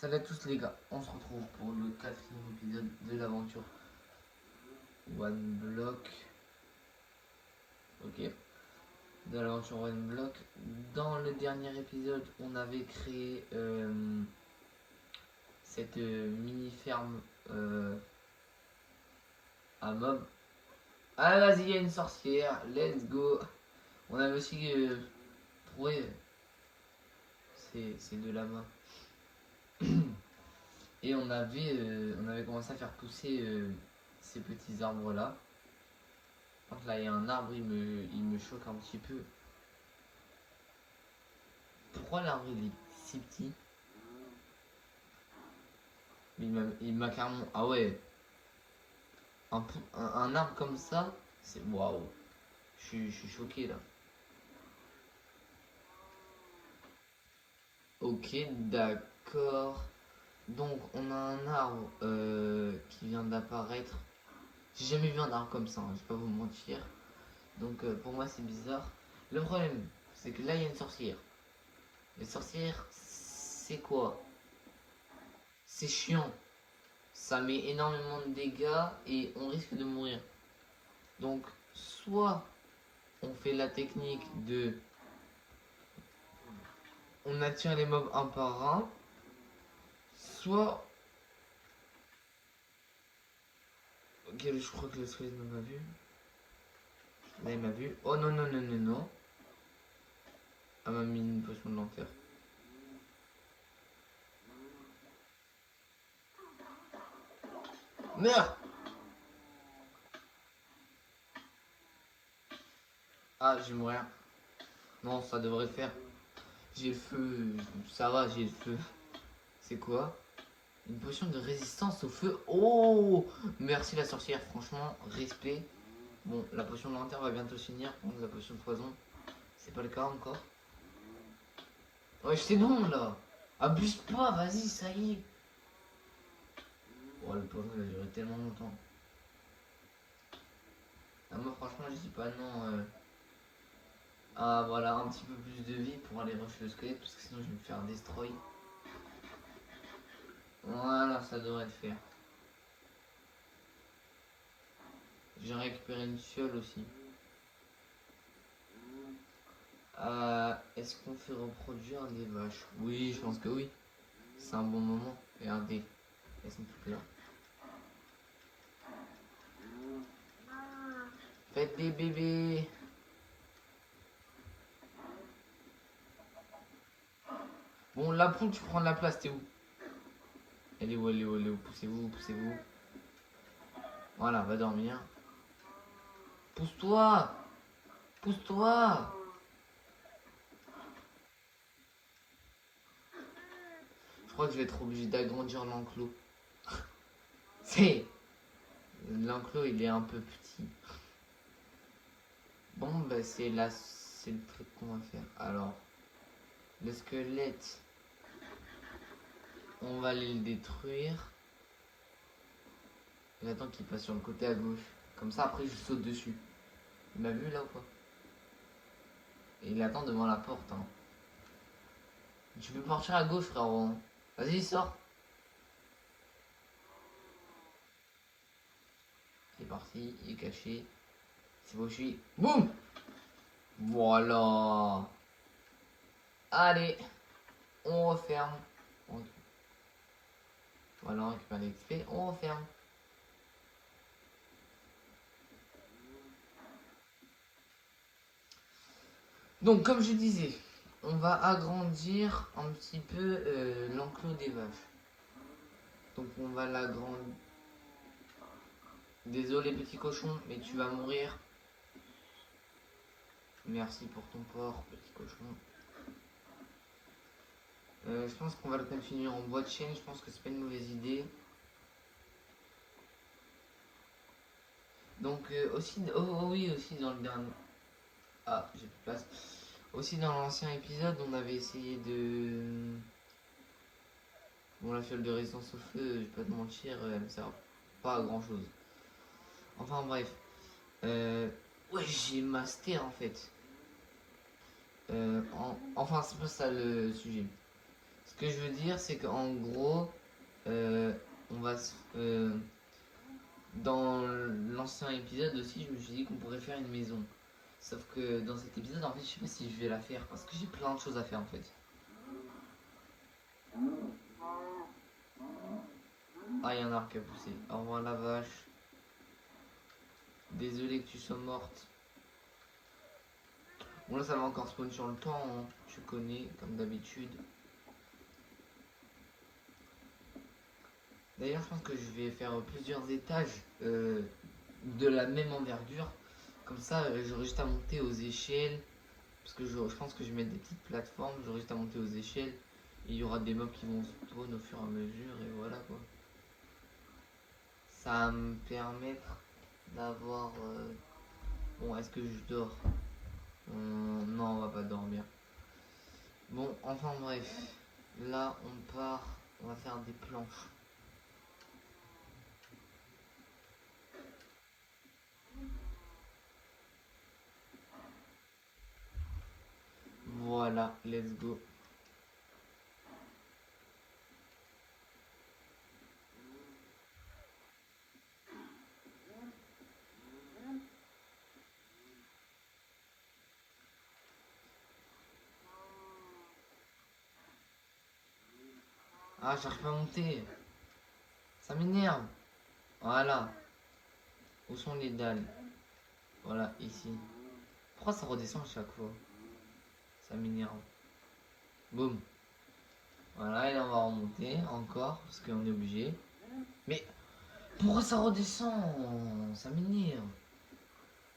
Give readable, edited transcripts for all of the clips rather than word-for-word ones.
Salut à tous les gars, on se retrouve pour le 4e épisode de l'aventure One Block. Ok, de l'aventure One Block. Dans le dernier épisode, on avait créé cette mini ferme à mob. Ah vas-y, il y a une sorcière, let's go. On avait aussi trouvé ces deux lamas. Et on avait commencé à faire pousser ces petits arbres là. Donc là il y a un arbre, il me choque un petit peu. Pourquoi l'arbre il est si petit? Il m'a carrément. Ah ouais, un arbre comme ça, c'est waouh. Je suis choqué là. Ok, d'accord. Donc on a un arbre qui vient d'apparaître. J'ai jamais vu un arbre comme ça, hein, je vais pas vous mentir. Donc pour moi c'est bizarre. Le problème, c'est que là il y a une sorcière. Les sorcières, c'est quoi? C'est chiant. Ça met énormément de dégâts et on risque de mourir. Donc, soit on fait la technique de... On attire les mobs un par un, soit... Ok, je crois que le squelette m'a vu. Là, il m'a vu. Oh non, non, non, non, non. Elle m'a mis une potion de l'enfer. Meurs! Ah, je vais mourir. Non, ça devrait le faire. J'ai le feu. Ça va, j'ai le feu. C'est quoi? Une potion de résistance au feu. Oh! Merci la sorcière, franchement, respect. Bon, la potion de l'enfer va bientôt finir. Bon, la potion de poison, c'est pas le cas encore. Ouais, c'est bon là. Abuse pas, vas-y, ça y est. Oh, le poison il a duré tellement longtemps. Ah, moi, franchement, je dis pas non. Ah, voilà, un petit peu plus de vie pour aller rush le squelette parce que sinon je vais me faire destroy. Voilà, ça devrait le faire. J'ai récupéré une fiole aussi. Est-ce qu'on fait reproduire des vaches? Oui, je pense que oui. C'est un bon moment. Regardez, elles sont toutes là. Faites des bébés. Bon, la poule, tu prends de la place, t'es où? Elle est où, elle est où, elle est où? Poussez-vous, poussez-vous. Voilà, va dormir. Pousse-toi. Pousse-toi. Je crois que je vais être obligé d'agrandir l'enclos. C'est... L'enclos, il est un peu petit. Bon, bah c'est là, c'est le truc qu'on va faire. Alors, le squelette, on va aller le détruire. J'attends qu'il passe sur le côté à gauche. Comme ça, après, je saute dessus. Il m'a vu là ou pas? Et il attend devant la porte. Hein. Tu peux partir à gauche, frérot. Hein. Vas-y, sors. Il est parti, il est caché. C'est où je suis. Boum! Voilà. Allez, on referme. Voilà, on récupère l'XP, on referme. Donc, comme je disais, on va agrandir un petit peu l'enclos des vaches. Donc, on va l'agrandir. Désolé, petit cochon, mais tu vas mourir. Merci pour ton porc, petit cochon. Je pense qu'on va le continuer en bois de chaîne. Je pense que c'est pas une mauvaise idée. Donc, aussi. Oh oui, aussi dans le dernier. Ah, j'ai plus de place. Aussi dans l'ancien épisode, on avait essayé de... Bon, la fiole de résistance au feu, je vais pas te mentir, elle me sert pas à grand chose. Enfin bref. Ouais, j'ai master en fait. Enfin, c'est pas ça le sujet. Ce que je veux dire, c'est qu'en gros, on va dans l'ancien épisode aussi, je me suis dit qu'on pourrait faire une maison. Sauf que dans cet épisode, en fait, je sais pas si je vais la faire parce que j'ai plein de choses à faire en fait. Ah, il y a un arbre qui a poussé. Au revoir la vache. Désolé que tu sois morte. Bon, là, ça va encore spawn sur le temps, hein. Tu connais, comme d'habitude. D'ailleurs, je pense que je vais faire plusieurs étages de la même envergure. Comme ça, j'aurai juste à monter aux échelles. Parce que je pense que je vais mettre des petites plateformes. J'aurai juste à monter aux échelles. Et il y aura des mobs qui vont spawn au fur et à mesure. Et voilà quoi. Ça va me permettre d'avoir... Bon, est-ce que je dors? Non, on va pas dormir. Bon, enfin bref. Là, on part. On va faire des planches. Voilà, let's go. Ah, j'arrive pas à monter. Ça m'énerve. Voilà. Où sont les dalles? Voilà, ici. Pourquoi ça redescend à chaque fois? Ça m'énerve. Boum. Voilà, et là on va remonter encore, parce qu'on est obligé. Mais pourquoi ça redescend? Ça m'énerve.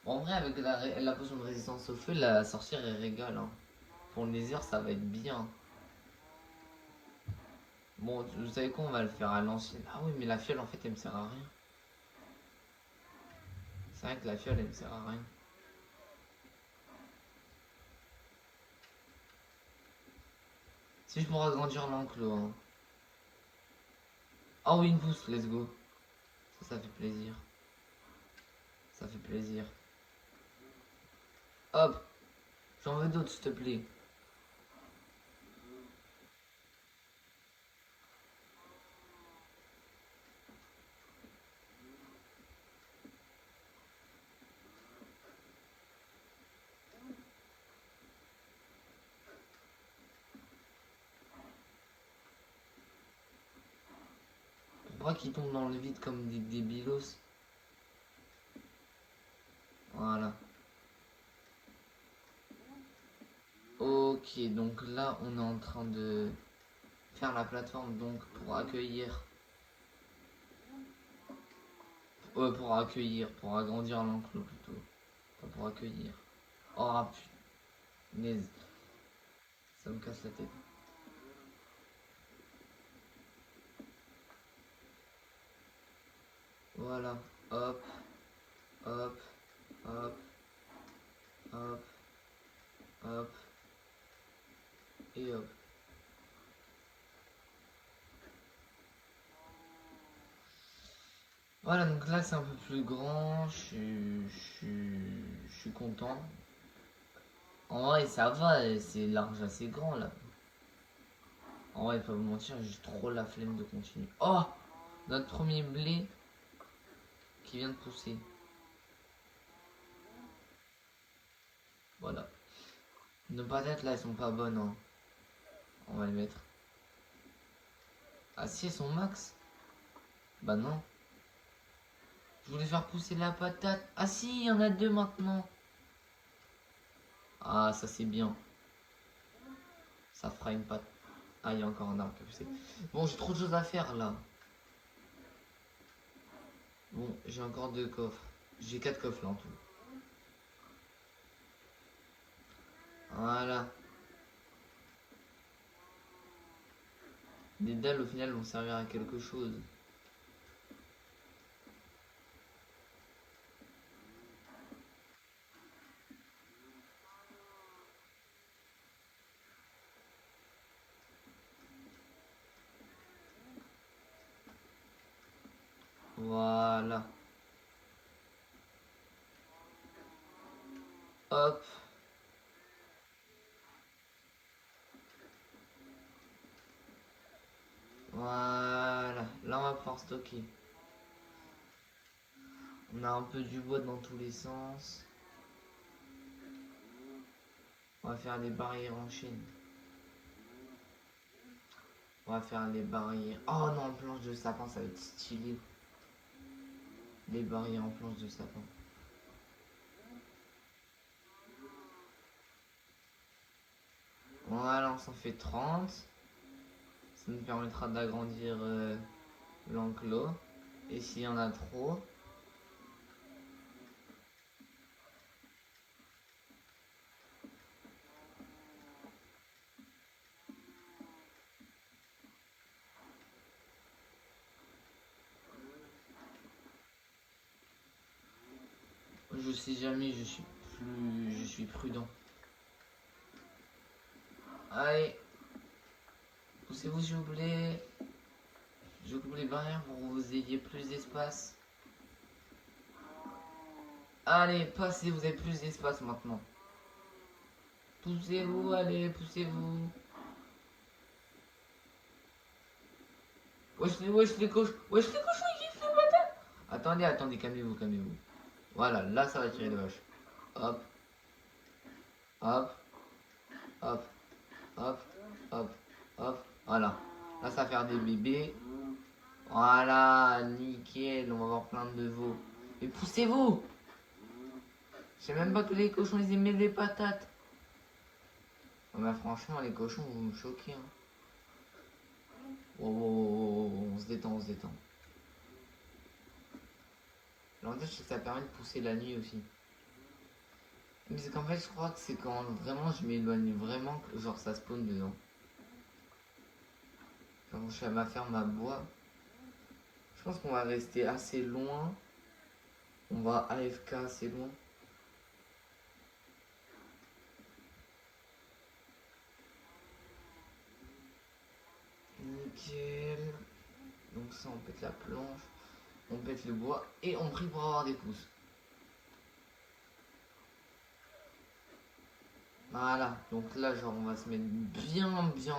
Bon, en vrai, avec la potion de résistance au feu, la sorcière est régale. Hein. Pour les heures, ça va être bien. Bon, vous savez quoi, on va le faire à l'ancienne. Ah oui, mais la fiole, en fait, elle me sert à rien. C'est vrai que la fiole, elle me sert à rien. Si je pourrais agrandir l'enclos. Hein. Ah oui, une pousse, let's go. Ça fait plaisir. Ça fait plaisir. Hop, j'en veux d'autres, s'il te plaît. Pourquoi qu'ils tombent dans le vide comme des débilos? Voilà. Ok, donc là, on est en train de faire la plateforme donc pour accueillir. Pour agrandir l'enclos plutôt. Pas pour accueillir. Oh punaise, ça me casse la tête. Voilà, hop, hop, hop, hop, hop, et hop. Voilà, donc là c'est un peu plus grand, je suis content. En vrai, ça va, c'est large assez grand là. En vrai, pas vous mentir, j'ai trop la flemme de continuer. Oh, notre premier blé qui vient de pousser. Voilà. Nos patates là, elles sont pas bonnes. Hein. On va les mettre. Ah si, elles sont max. Bah non. Je voulais faire pousser la patate. Ah si, il y en a deux maintenant. Ah, ça c'est bien. Ça fera une patte. Ah, il y a encore un arbre qui a poussé. Bon, j'ai trop de choses à faire là. Bon, j'ai encore deux coffres. J'ai quatre coffres là en tout. Voilà. Les dalles au final vont servir à quelque chose. Voilà. Hop. Voilà. Là, on va pouvoir stocker. On a un peu du bois dans tous les sens. On va faire des barrières en chaîne. On va faire les barrières. Oh non, planche de sapin, ça va être stylé. Les barrières en planche de sapin. Voilà, on s'en fait 30. Ça nous permettra d'agrandir l'enclos. Et s'il y en a trop, je sais jamais, je suis prudent. Allez, poussez-vous s'il vous plaît. Je coupe les barrières pour que vous ayez plus d'espace. Allez, passez, vous avez plus d'espace maintenant. Poussez-vous, allez, poussez-vous. Wesh les cochons, il kiffe le matin. Attendez, calmez-vous, calmez-vous. Voilà, là ça va tirer les vaches. Hop, hop, hop, hop, hop, hop. Voilà. Là ça va faire des bébés. Voilà, nickel, on va avoir plein de veaux. Mais poussez-vous. Je sais même pas que les cochons ils aimaient les patates. Oh, mais franchement les cochons vous me choquez. Hein. Oh, on se détend, on se détend. L'avantage c'est que ça permet de pousser la nuit aussi. Mais c'est qu'en fait je crois que c'est quand vraiment je m'éloigne vraiment que genre ça spawn dedans. Quand je suis à ma ferme à bois, je pense qu'on va rester assez loin. On va AFK assez loin. Nickel. Donc ça on pète la planche, on pète le bois et on prie pour avoir des pousses. Voilà, donc là genre on va se mettre bien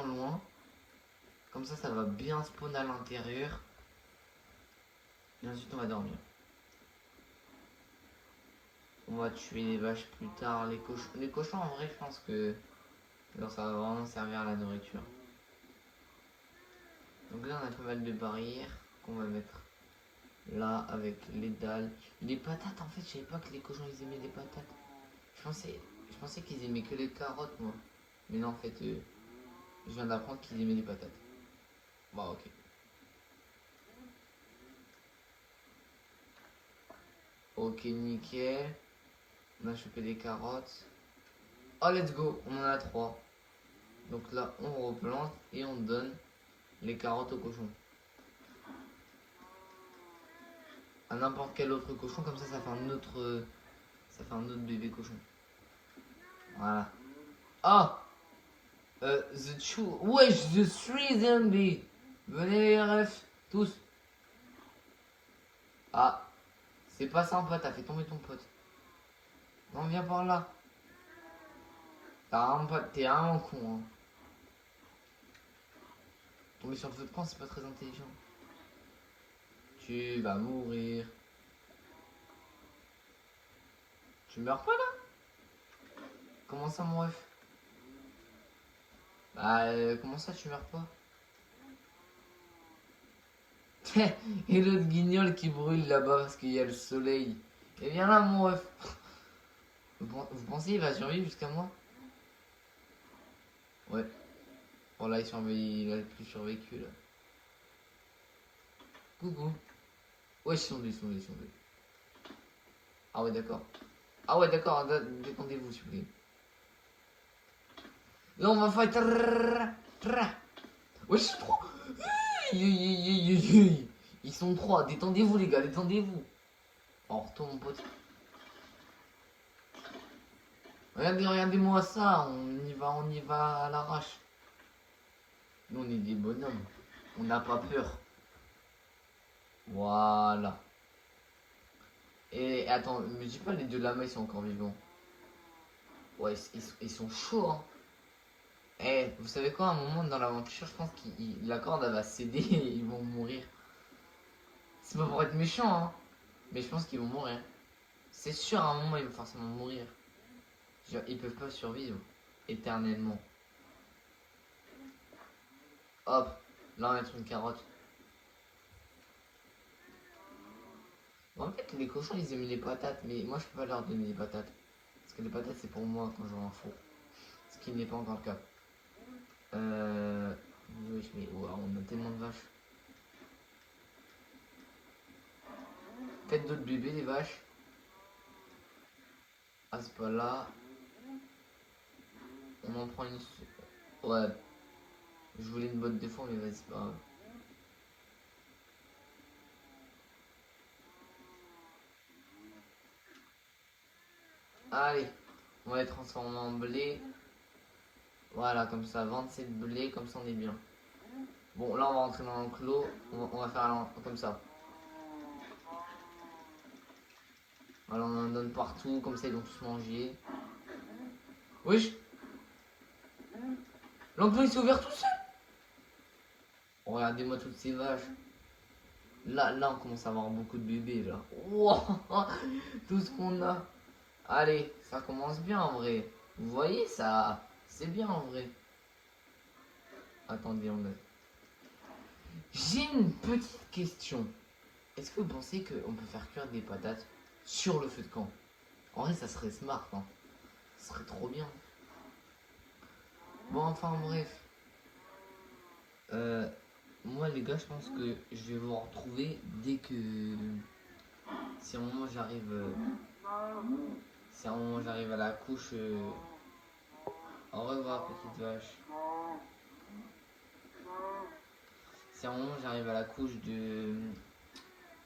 loin. Comme ça va bien spawn à l'intérieur. Et ensuite on va dormir. On va tuer les vaches plus tard, les cochons en vrai je pense que genre, ça va vraiment servir à la nourriture. Donc là on a pas mal de barrières qu'on va mettre là avec les dalles. Les patates en fait je savais pas que les cochons ils aimaient les patates. Je pensais qu'ils aimaient que les carottes moi. Mais non en fait je viens d'apprendre qu'ils aimaient les patates. Bon ok. Ok nickel. On a chopé des carottes. Oh let's go, on en a 3. Donc là on replante et on donne les carottes aux cochons. À n'importe quel autre cochon, comme ça fait un autre. Ça fait un autre bébé cochon. Voilà. Ah the two. Wesh, the three zombies. Venez les refs, tous. Ah, c'est pas sympa, t'as fait tomber ton pote. Non, viens par là. T'es vraiment con, hein. Tomber sur le feu de camp, c'est pas très intelligent. Tu vas mourir. Tu meurs pas là? Comment ça, mon ref? Bah, comment ça, tu meurs pas? Et l'autre guignol qui brûle là-bas parce qu'il y a le soleil. Et viens là, mon ref. Vous pensez qu'il va survivre jusqu'à moi? Ouais. Bon, là, il a plus survécu, là. Coucou. Ouais, ils sont deux, ils sont deux, ils sont deux. Ah ouais, d'accord. Ah ouais, d'accord, détendez-vous, s'il vous plaît. Là, on va fight. Ouais, ils sont trop. Ils sont trois. Détendez-vous, les gars, détendez-vous. Oh, retourne, mon pote. Regardez-moi ça. On y va à l'arrache. Nous, on est des bonhommes. On n'a pas peur. Voilà. Et attends, me dis pas les deux lamas ils sont encore vivants. Ouais, ils sont chauds, hein. Eh, vous savez quoi, à un moment dans l'aventure, je pense que la corde elle va céder et ils vont mourir. C'est pas pour être méchant, hein, mais je pense qu'ils vont mourir. C'est sûr, à un moment, ils vont forcément mourir. Genre, ils peuvent pas survivre éternellement. Hop, là on va mettre une carotte. Bon, en fait, les cochons ils aiment les patates, mais moi je peux pas leur donner des patates. Parce que les patates c'est pour moi quand j'aurai un four. Ce qui n'est pas encore le cas. Oui, mais wow, on a tellement de vaches. Faites d'autres bébés, les vaches. Ah, c'est pas là. On en prend une. Ouais, je voulais une botte de foin, mais vas-y, c'est pas grave. Allez, on va les transformer en blé. Voilà, comme ça, 27 blé, comme ça on est bien. Bon, là on va rentrer dans l'enclos. On va faire comme ça. Voilà, on en donne partout, comme ça ils vont tous manger. Wesh, l'enclos il s'est ouvert tout seul. Regardez-moi toutes ces vaches. Là, on commence à avoir beaucoup de bébés, là. Wow, tout ce qu'on a. Allez, ça commence bien en vrai. Vous voyez, ça, c'est bien en vrai. Attendez, j'ai une petite question. Est-ce que vous pensez qu'on peut faire cuire des patates sur le feu de camp? En vrai, ça serait smart, hein. Ça serait trop bien. Bon, enfin, bref. Moi, les gars, je pense que je vais vous retrouver dès que... Si à un moment j'arrive... Si à un moment j'arrive à la couche... Au revoir, petite vache. Si à un moment j'arrive à la couche de...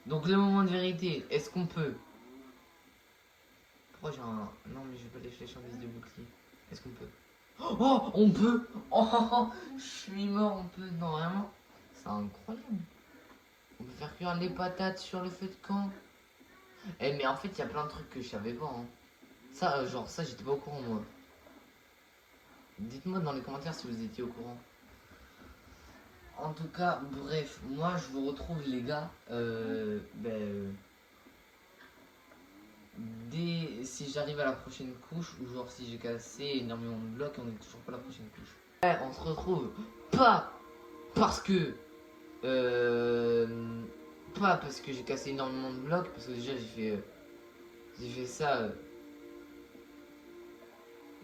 Donc, le moment de vérité, est-ce qu'on peut... Pourquoi j'ai un... Non, mais je vais pas les flèches en bise de bouclier. Est-ce qu'on peut... Oh, on peut. Oh, je suis mort, on peut. Non, vraiment. C'est incroyable. On peut faire cuire les patates sur le feu de camp. Eh, mais en fait, il y a plein de trucs que je savais pas, hein. Ça, genre, ça, j'étais pas au courant, moi. Dites-moi dans les commentaires si vous étiez au courant. En tout cas, bref, moi, je vous retrouve, les gars. Si j'arrive à la prochaine couche, ou genre si j'ai cassé énormément de blocs, on est toujours pas à la prochaine couche. Ouais, on se retrouve pas parce que Euh, pas parce que j'ai cassé énormément de blocs, parce que déjà j'ai fait ça,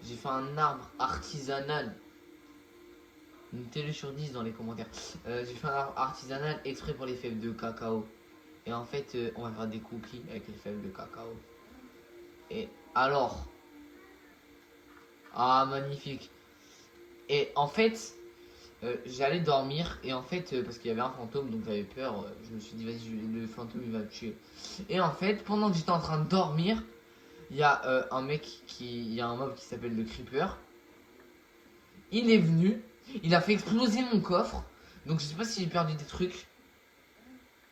j'ai fait un arbre artisanal. Notez-le sur 10 dans les commentaires. J'ai fait un arbre artisanal exprès pour les fèves de cacao. Et en fait, on va faire des cookies avec les fèves de cacao. Et alors, ah magnifique. Et en fait, j'allais dormir et en fait, parce qu'il y avait un fantôme, donc j'avais peur, je me suis dit vas-y, le fantôme il va me tuer. Et en fait, pendant que j'étais en train de dormir, il y a il y a un mob qui s'appelle le Creeper. Il est venu, il a fait exploser mon coffre. Donc je sais pas si j'ai perdu des trucs.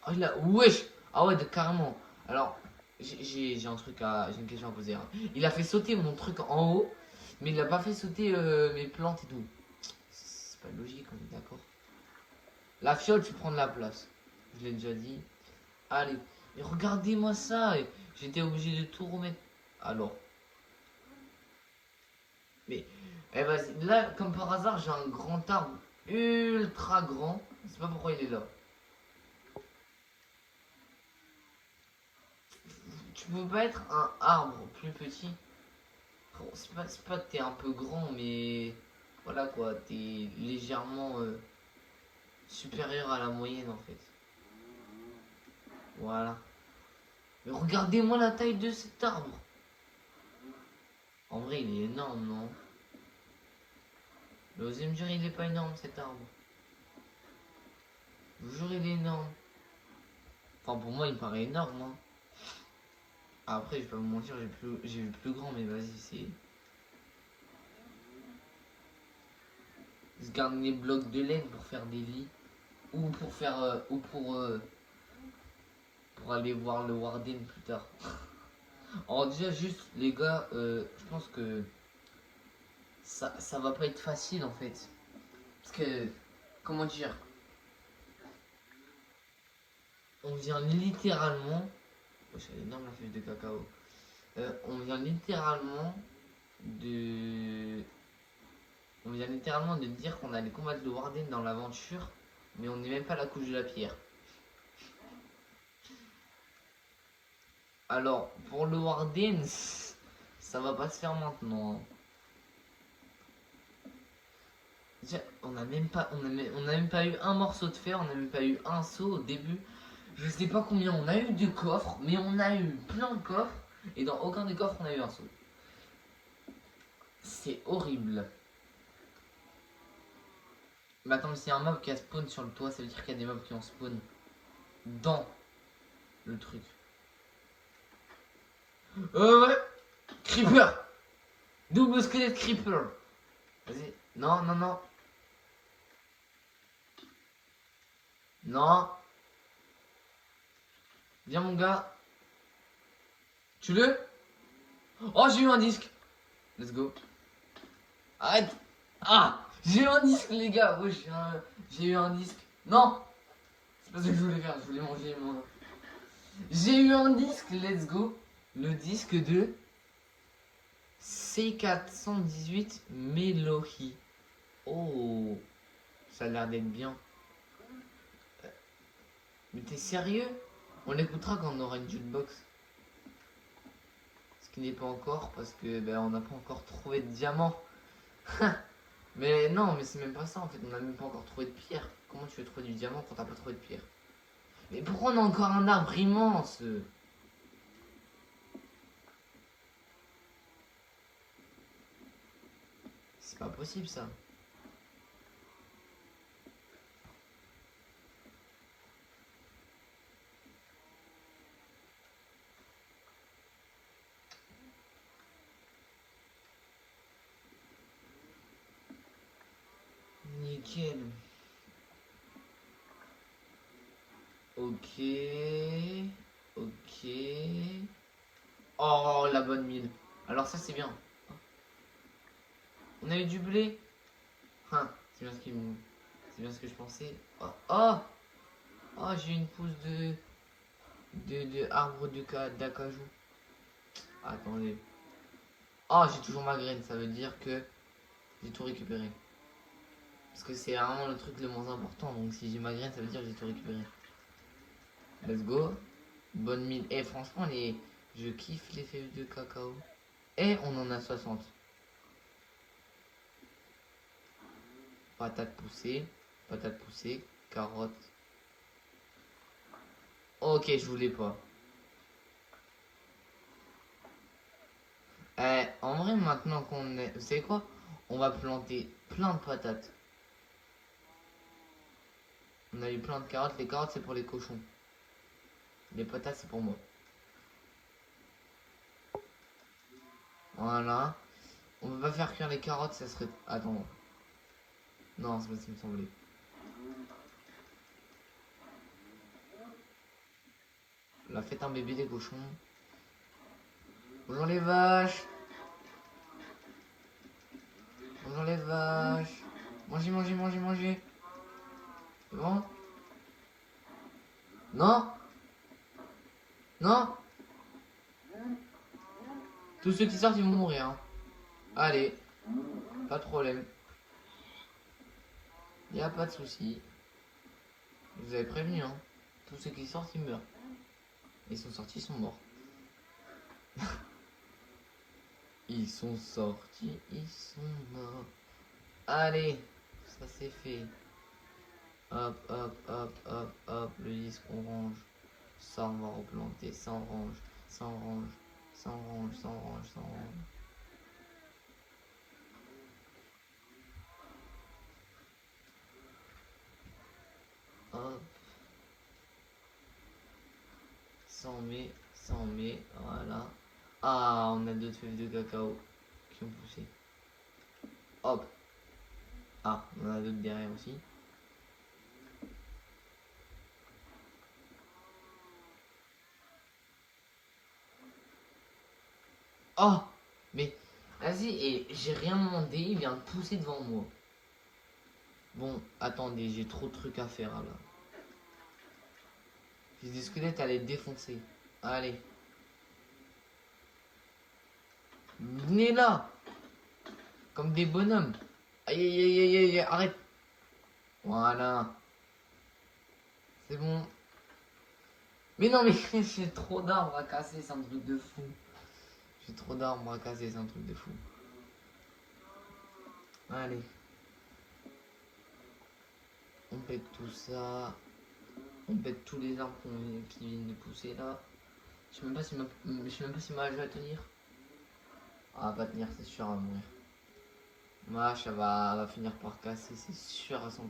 Oh, il a, wesh, ah ouais, carrément. Alors, j'ai un truc j'ai une question à poser, hein. Il a fait sauter mon truc en haut, mais il a pas fait sauter mes plantes et tout. C'est pas logique, on est d'accord. La fiole, tu prends de la place. Je l'ai déjà dit. Allez, et regardez-moi ça. J'étais obligé de tout remettre. Alors, mais eh ben, là, comme par hasard, j'ai un grand arbre ultra grand. Je sais pas pourquoi il est là. Tu peux pas être un arbre plus petit? C'est pas que t'es un peu grand, mais voilà quoi, t'es légèrement supérieur à la moyenne en fait. Voilà. Mais regardez-moi la taille de cet arbre. En vrai, il est énorme, non? Mais osez me dire, il est pas énorme cet arbre. Je vous jure, il est énorme. Enfin, pour moi, il paraît énorme, hein. Après, je vais pas vous mentir, j'ai vu plus grand, mais vas-y, c'est. Ils se gardent les blocs de laine pour faire des lits. Ou pour faire. Ou pour aller voir le Warden plus tard. Alors, déjà, juste, les gars, je pense que ça va pas être facile en fait. Parce que, comment dire, on vient littéralement. Oh, c'est énorme la feuille de cacao. On vient littéralement de. On vient littéralement de dire qu'on allait combattre le Warden dans l'aventure, mais on n'est même pas à la couche de la pierre. Alors, pour le Warden, ça va pas se faire maintenant. Déjà, on n'a même pas eu un morceau de fer, on n'a même pas eu un seau au début. Je sais pas combien on a eu de coffres, mais on a eu plein de coffres, et dans aucun des coffres on a eu un seau. C'est horrible. Mais attends, mais s'il y a un mob qui a spawn sur le toit, ça veut dire qu'il y a des mobs qui ont spawn dans le truc. Ouais. Creeper. Double squelette creeper. Vas-y. Non, non, non. Non. Viens mon gars. Tue-le. Oh, j'ai eu un disque. Let's go. Arrête. Ah, j'ai eu un disque les gars. Ouais, j'ai eu un disque. Non. C'est pas ce que je voulais faire. Je voulais manger mon... J'ai eu un disque. Let's go. Le disque de C418 Melohi. Oh, ça a l'air d'être bien. Mais t'es sérieux? On l'écoutera quand on aura une jukebox. Ce qui n'est pas encore parce que ben, on n'a pas encore trouvé de diamant. Mais non, mais c'est même pas ça en fait. On n'a même pas encore trouvé de pierre. Comment tu veux trouver du diamant quand t'as pas trouvé de pierre? Mais pourquoi on a encore un arbre immense? C'est pas possible ça. Nickel. Ok. Ok. Oh, la bonne mine. Alors ça c'est bien. On a eu du blé. Hein, c'est bien c'est bien ce que je pensais. Oh, oh, oh, j'ai une pousse de arbre d'acajou. Attendez. Oh, j'ai toujours ma graine, ça veut dire que j'ai tout récupéré. Parce que c'est vraiment le truc le moins important. Donc si j'ai ma graine, ça veut dire que j'ai tout récupéré. Let's go. Bonne mine. Et franchement, je kiffe les fèves de cacao. Et on en a 60. Patate poussée, carotte. Ok, je voulais pas. En vrai, maintenant qu'on est... Vous savez quoi? On va planter plein de patates. On a eu plein de carottes. Les carottes, c'est pour les cochons. Les patates, c'est pour moi. Voilà. On va pas faire cuire les carottes, ça serait... Attends. Non, c'est pas ce qui me semblait. Là, faites un bébé des cochons. Bonjour les vaches. Bonjour les vaches. Mangez, mangez, mangez, mangez. C'est bon? Non? Non? Tous ceux qui sortent, ils vont mourir. Hein. Allez. Pas de problème. Y a pas de souci. Vous avez prévenu, hein. Tous ceux qui sortent, ils meurent. Ils sont sortis, ils sont morts. Ils sont sortis, ils sont morts. Allez, ça c'est fait. Hop, hop, hop, hop, hop, le disque on range. Ça on va replanter, ça on range, ça on range, ça on range, ça on range, ça on range. Hop. Ça on met, voilà. Ah, on a d'autres feuilles de cacao qui ont poussé. Hop. Ah, on en a d'autres derrière aussi. Oh, mais Vas-y, et j'ai rien demandé, il vient de pousser devant moi. Bon, attendez, j'ai trop de trucs à faire là. J'ai des squelettes à les défoncer. Allez. Venez là. Comme des bonhommes. Aïe aïe aïe aïe aïe, arrête. Voilà. C'est bon. Mais non mais j'ai trop d'arbres à casser, c'est un truc de fou. J'ai trop d'arbres à casser, c'est un truc de fou. Allez. On pète tout ça. On pète tous les arbres qui viennent de pousser là. Je sais même pas si ma hache va tenir. Ah, va tenir, c'est sûr, à mourir. Ma hache, elle va finir par casser, c'est sûr à 100%.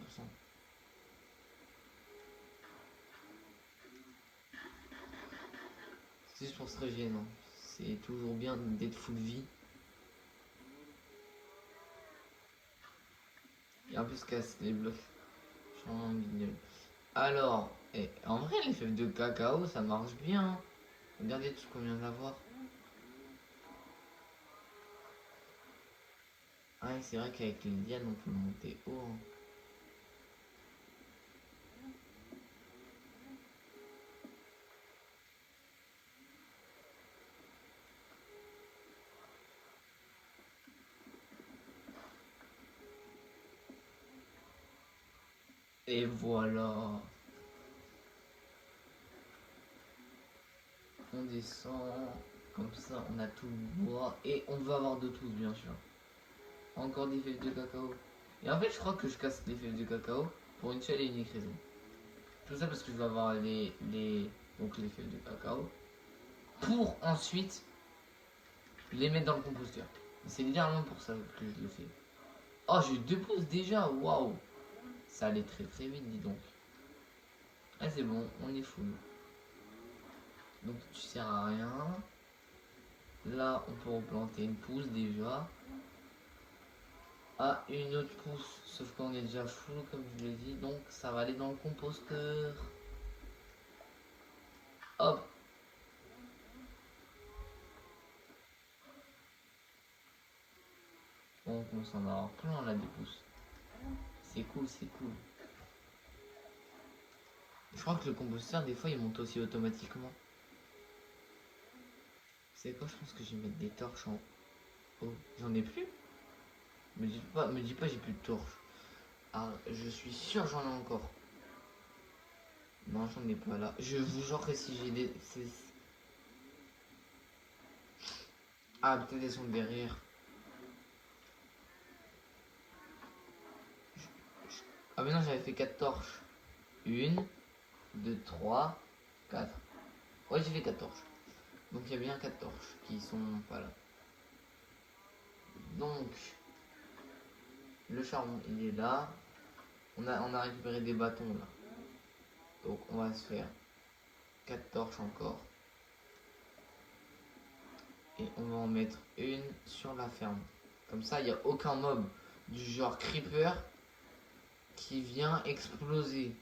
C'est juste pour se régénérer. C'est toujours bien d'être full vie. Et en plus, casse les blocs. Je suis vraiment guignol. Alors, en vrai, les fèves de cacao, ça marche bien. Regardez tout ce qu'on vient d'avoir. Ah, c'est vrai qu'avec les lianes, on peut monter haut. Hein. Et voilà. On descend. Comme ça, on a tout le bois. Et on va avoir de tout, bien sûr. Encore des fèves de cacao. Et en fait, je crois que je casse les fèves de cacao pour une seule et unique raison. Tout ça parce que je vais avoir donc les fèves de cacao. Pour ensuite les mettre dans le composteur. C'est littéralement pour ça que je le fais. Oh, j'ai 2 pouces déjà, waouh. Ça allait très très vite, dis donc. Ah, c'est bon, on est full. Donc tu sers à rien. Là, on peut replanter une pousse déjà. Ah, une autre pousse, sauf qu'on est déjà full, comme je l'ai dit. Donc ça va aller dans le composteur. Hop. Bon, on commence à en avoir plein là des pouces. C'est cool, c'est cool. Je crois que le composteur, des fois, il monte aussi automatiquement. C'est quoi, je pense que je vais mettre des torches en haut. J'en ai plus. Me dis pas j'ai plus de torches. Ah, je suis sûr j'en ai encore. Non, j'en ai pas là. Je vous jure que si j'ai des... Ah, peut-être elles sont derrière. Ah mais non, j'avais fait 4 torches. 1, 2, 3, 4. Ouais, j'ai fait 4 torches. Donc il y a bien 4 torches qui sont pas là. Donc, le charbon, il est là. On a récupéré des bâtons là. Donc on va se faire 4 torches encore. Et on va en mettre une sur la ferme. Comme ça, il n'y a aucun mob du genre creeper qui vient exploser.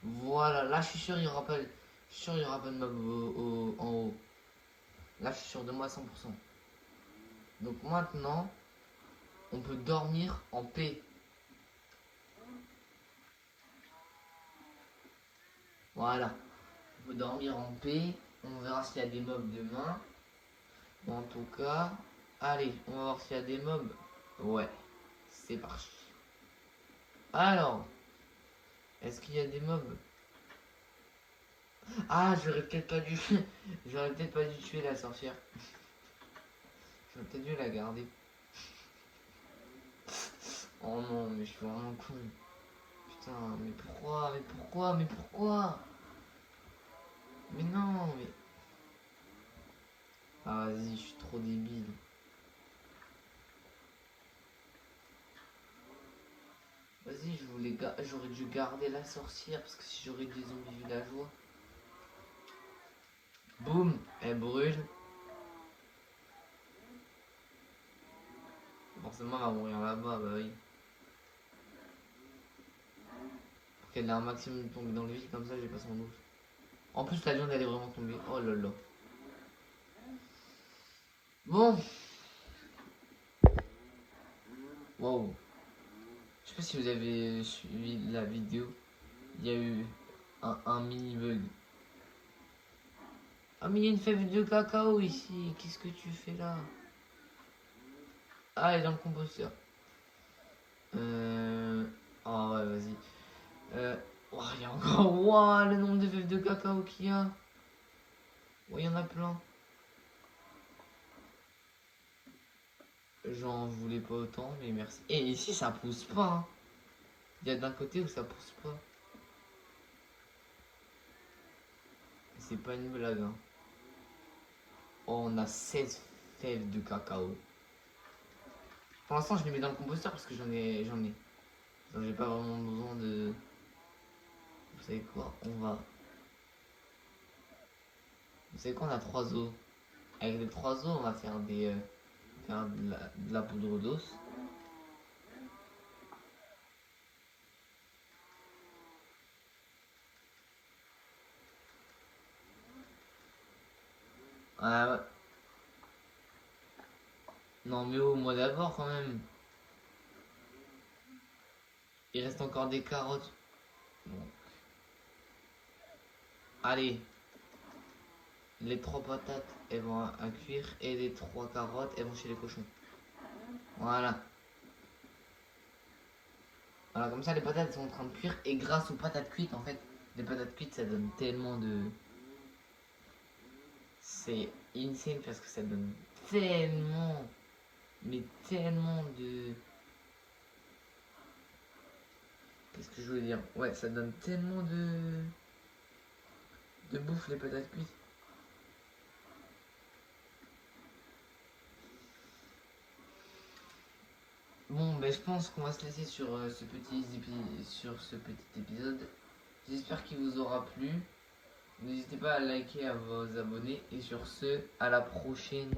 Voilà, là je suis sûr il n'y aura pas, il y aura pas de mob en haut. Là je suis sûr de moi à 100%. Donc maintenant, on peut dormir en paix. Voilà, on peut dormir en paix. On verra s'il y a des mobs demain. Bon, en tout cas, allez, on va voir s'il y a des mobs. Ouais, c'est parti. Alors, est-ce qu'il y a des mobs? Ah, j'aurais peut-être pas dû... j'aurais peut-être pas dû tuer la sorcière. J'aurais peut-être dû la garder. Oh non, mais je suis vraiment con. Putain, mais pourquoi? Mais pourquoi? Mais pourquoi? Mais non, mais... Ah, vas-y, je suis trop débile. Vas-y, j'aurais dû garder la sorcière parce que si j'aurais des zombies villageois. Boum, elle brûle. Forcément, elle va mourir là-bas, bah oui. Pour qu'elle ait un maximum de tomber dans le vide, comme ça, j'ai pas son doute. En plus, la viande, elle est vraiment tombée. Oh là là. Bon, Waouh. Je sais pas si vous avez suivi la vidéo. Il y a eu un mini bug. Ah mais il y a une fève de cacao ici. Qu'est-ce que tu fais là? Ah, elle est dans le composteur. Ah ouais, vas-y. Oh, il y a encore. Waouh, le nombre de fèves de cacao qu'il y a. Ouais, il y en a plein. J'en voulais pas autant, mais merci. Et ici, ça pousse pas. Hein. Il y a d'un côté où ça pousse pas. C'est pas une blague. Hein. Oh, on a 16 fèves de cacao. Pour l'instant, je les mets dans le composteur parce que j'en ai. Donc, j'ai pas vraiment besoin de. Vous savez quoi? Vous savez quoi? On a 3 os. Avec les 3 os, on va faire faire de la poudre d'os. Ah ouais. Non, mais au moi d'abord quand même. Il reste encore des carottes. Bon. Allez. Les 3 patates, elles vont à cuire. Et les 3 carottes, elles vont chez les cochons. Voilà. Voilà, comme ça, les patates sont en train de cuire. Et grâce aux patates cuites, en fait, les patates cuites, ça donne tellement de. C'est insane parce que ça donne tellement. Mais tellement de. Qu'est-ce que je voulais dire? Ouais, ça donne tellement de bouffe, les patates cuites. Bon, ben je pense qu'on va se laisser sur, sur ce petit épisode. J'espère qu'il vous aura plu. N'hésitez pas à liker, à vous abonner. Et sur ce, à la prochaine.